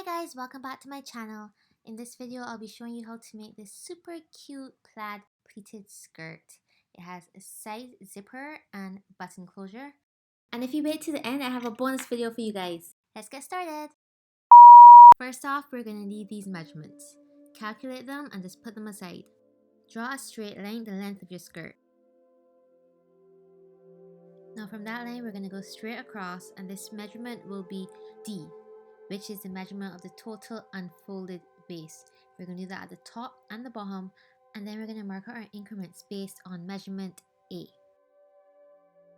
guys, welcome back to my channel. In this video, I'll be showing you how to make this super cute plaid pleated skirt. It has a side zipper and button closure. And if you wait to the end, I have a bonus video for you guys. Let's get started. First off, we're going to need these measurements. Calculate them and just put them aside. Draw a straight line the length of your skirt. Now from that line, we're going to go straight across, and this measurement will be D, which is the measurement of the total unfolded base. We're going to do that at the top and the bottom, and then we're going to mark out our increments based on measurement A.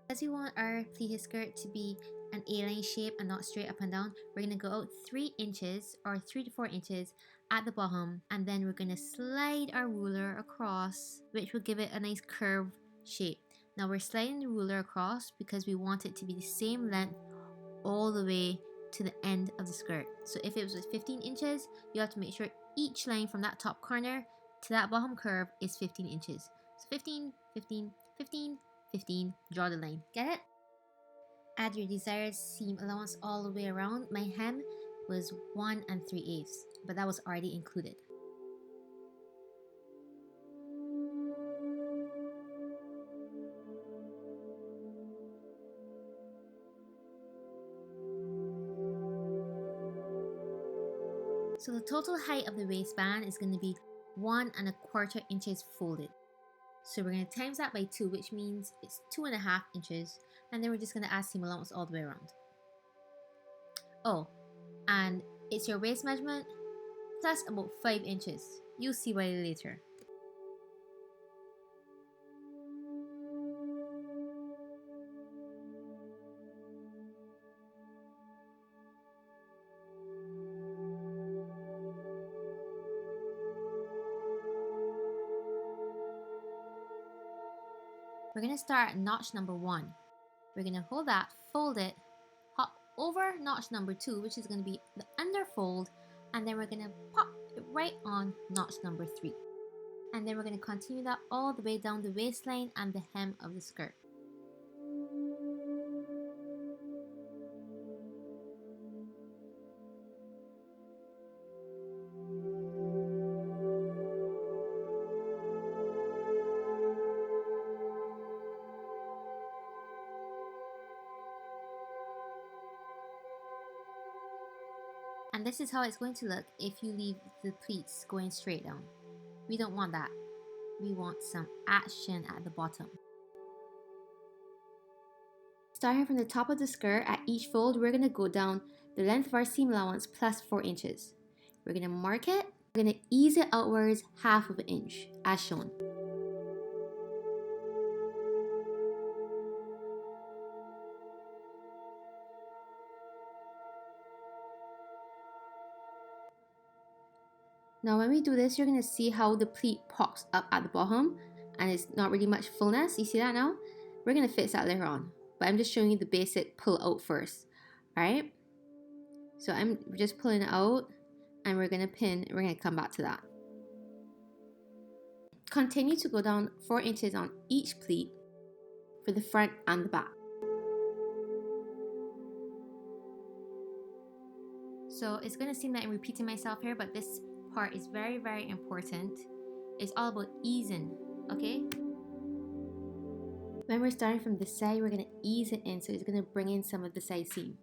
As we want our pleated skirt to be an A-line shape and not straight up and down, we're going to go out 3 inches or 3 to 4 inches at the bottom, and then we're going to slide our ruler across, which will give it a nice curved shape. Now we're sliding the ruler across because we want it to be the same length all the way to the end of the skirt. So if it was 15 inches, you have to make sure each line from that top corner to that bottom curve is 15 inches. So 15, 15, 15, 15, draw the line. Get it? Add your desired seam allowance all the way around. My hem was 1 3/8, but that was already included. So the total height of the waistband is going to be 1 1/4 inches folded. So we're going to times that by 2, which means it's 2.5 inches. And then we're just going to add seam allowance all the way around. Oh, and it's your waist measurement plus about 5 inches. You'll see why later. We're going to start at notch number 1. We're going to hold that, fold it, hop over notch number 2, which is going to be the underfold, and then we're going to pop it right on notch number 3. And then we're going to continue that all the way down the waistline and the hem of the skirt. And this is how it's going to look if you leave the pleats going straight down. We don't want that. We want some action at the bottom. Starting from the top of the skirt, at each fold, we're going to go down the length of our seam allowance plus 4 inches. We're going to mark it. We're going to ease it outwards 1/2 inch, as shown. Now when we do this, you're going to see how the pleat pops up at the bottom and it's not really much fullness. You see that now? We're going to fix that later on, but I'm just showing you the basic pull out first. Alright? So I'm just pulling it out and we're going to pin. We're going to come back to that. Continue to go down 4 inches on each pleat for the front and the back. So it's going to seem like I'm repeating myself here, but this part is very, very important. It's all about easing, okay? When we're starting from the side, we're going to ease it in, so it's going to bring in some of the side seam.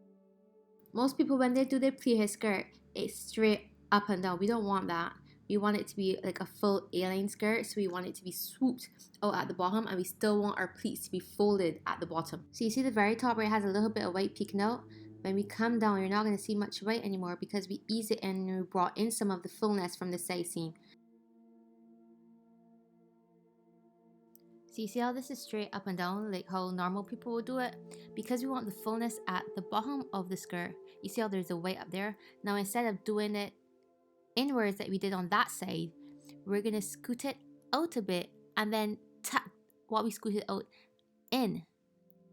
Most people, when they do their pleated skirt, it's straight up and down. We don't want that. We want it to be like a full A-line skirt, so we want it to be swooped out at the bottom, and we still want our pleats to be folded at the bottom. So you see the very top where it has a little bit of white peeking out? When we come down, you're not going to see much white anymore because we ease it in and we brought in some of the fullness from the side seam. So you see how this is straight up and down, like how normal people would do it? Because we want the fullness at the bottom of the skirt. You see how there's a white up there? Now instead of doing it inwards like we did on that side, we're going to scoot it out a bit and then tuck what we scooted out in.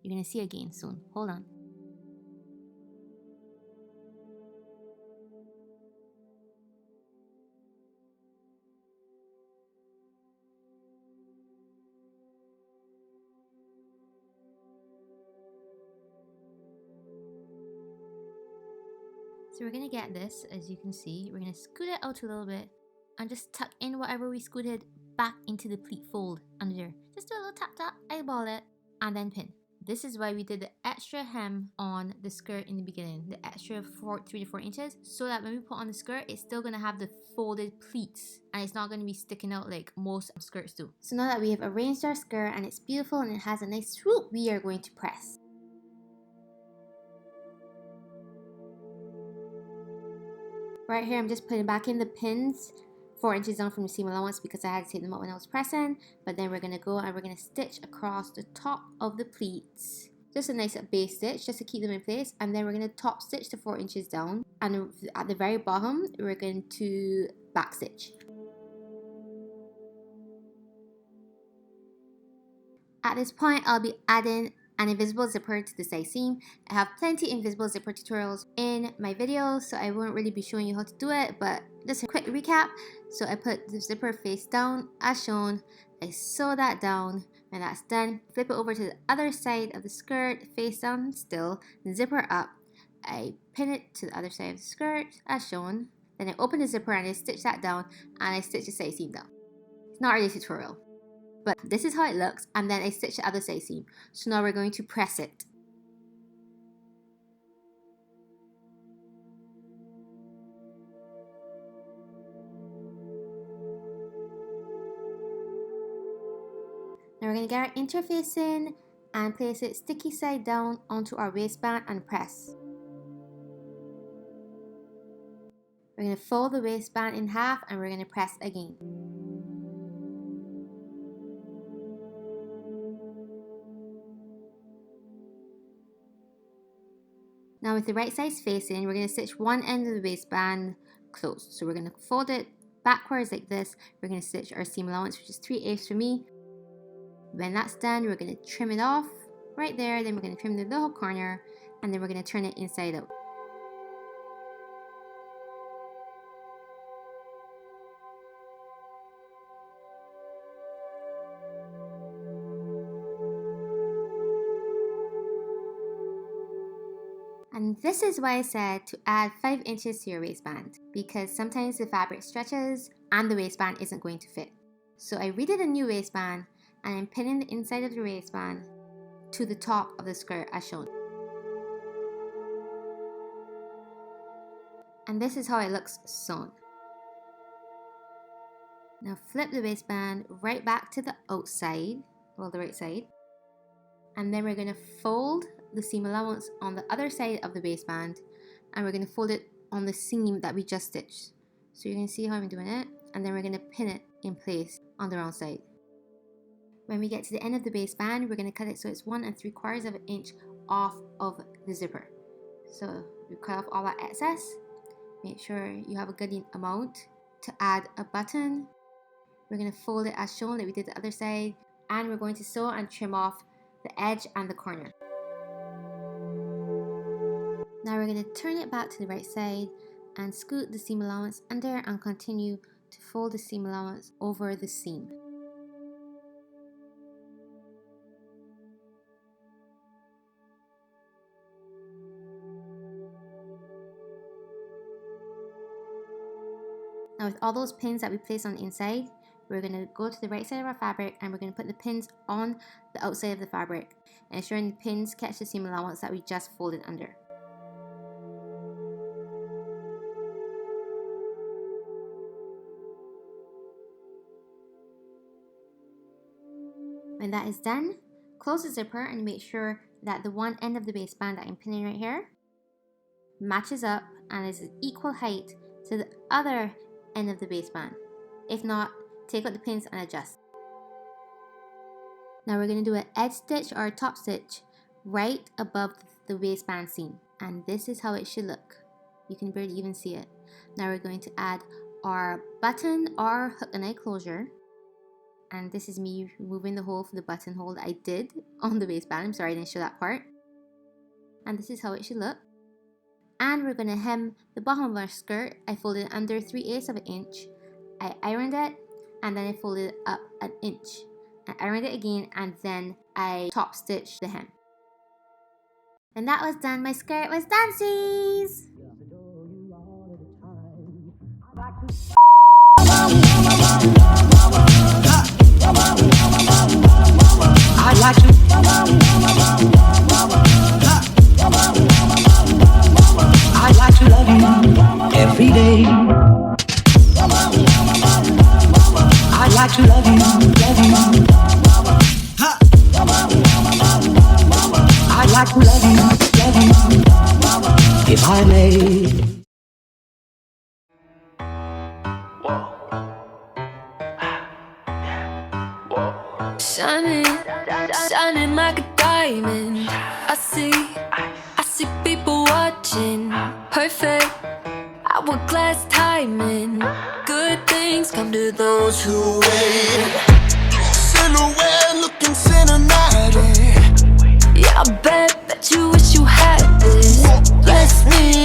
You're going to see again soon. Hold on. So So we're going to get this, as you can see, we're going to scoot it out a little bit and just tuck in whatever we scooted back into the pleat fold under there. Just do a little tap tap, eyeball it, and then pin. This is why we did the extra hem on the skirt in the beginning, the extra 3 to 4 inches, so that when we put on the skirt, it's still going to have the folded pleats and it's not going to be sticking out like most skirts do. So now that we have arranged our skirt and it's beautiful and it has a nice swoop, we are going to press. Right here, I'm just putting back in the pins 4 inches down from the seam allowance because I had to take them out when I was pressing. But then we're going to go and we're going to stitch across the top of the pleats. Just a nice base stitch just to keep them in place. And then we're going to top stitch the 4 inches down. And at the very bottom, we're going to back stitch. At this point, I'll be adding an invisible zipper to the side seam. I have plenty invisible zipper tutorials in my videos, so I won't really be showing you how to do it, but just a quick recap. So I put the zipper face down as shown. I sew that down. When that's done, flip it over to the other side of the skirt, face down still, zipper up. I pin it to the other side of the skirt as shown. Then I open the zipper and I stitch that down and I stitch the side seam down. It's not really a tutorial, but this is how it looks, and then I stitch the other side seam. So now we're going to press it. Now we're going to get our interface in and place it sticky side down onto our waistband and press. We're going to fold the waistband in half and we're going to press again. Now with the right sides facing, we're going to stitch one end of the waistband closed. So we're going to fold it backwards like this. We're going to stitch our seam allowance, which is 3/8 for me. When that's done, we're going to trim it off right there. Then we're going to trim the little corner and then we're going to turn it inside out. And this is why I said to add 5 inches to your waistband, because sometimes the fabric stretches and the waistband isn't going to fit. So I redid a new waistband and I'm pinning the inside of the waistband to the top of the skirt as shown. And this is how it looks sewn. Now flip the waistband right back to the outside, well, the right side. And then we're going to fold the seam allowance on the other side of the waistband and we're going to fold it on the seam that we just stitched. So you're going to see how I'm doing it, and then we're going to pin it in place on the wrong side. When we get to the end of the waistband, we're going to cut it so it's 1 3/4 of an inch off of the zipper. So we cut off all that excess. Make sure you have a good amount. To add a button, we're going to fold it as shown like we did the other side, and we're going to sew and trim off the edge and the corner. Now we're going to turn it back to the right side and scoot the seam allowance under and continue to fold the seam allowance over the seam. Now with all those pins that we placed on the inside, we're going to go to the right side of our fabric and we're going to put the pins on the outside of the fabric, ensuring the pins catch the seam allowance that we just folded under. When that is done, close the zipper and make sure that the one end of the waistband that I'm pinning right here matches up and is an equal height to the other end of the waistband. If not, take out the pins and adjust. Now we're going to do an edge stitch or a top stitch right above the waistband seam, and this is how it should look. You can barely even see it. Now we're going to add our button or hook and eye closure, and this is me removing the hole for the buttonhole that I did on the waistband. I'm sorry I didn't show that part. And this is how it should look. And we're going to hem the bottom of our skirt. I folded it under 3/8 of an inch. I ironed it and then I folded it up an inch. I ironed it again and then I top stitched the hem. And that was done. My skirt was done, sis! I'd like to. I'd like to love you every day. I'd like to love you, love you. I'd like to love you, if I may. Shining, shining like a diamond. I see people watching. Perfect, hourglass timing. Good things come to those who wait. Silhouette looking cinematic. Yeah, I bet you wish you had this. Bless me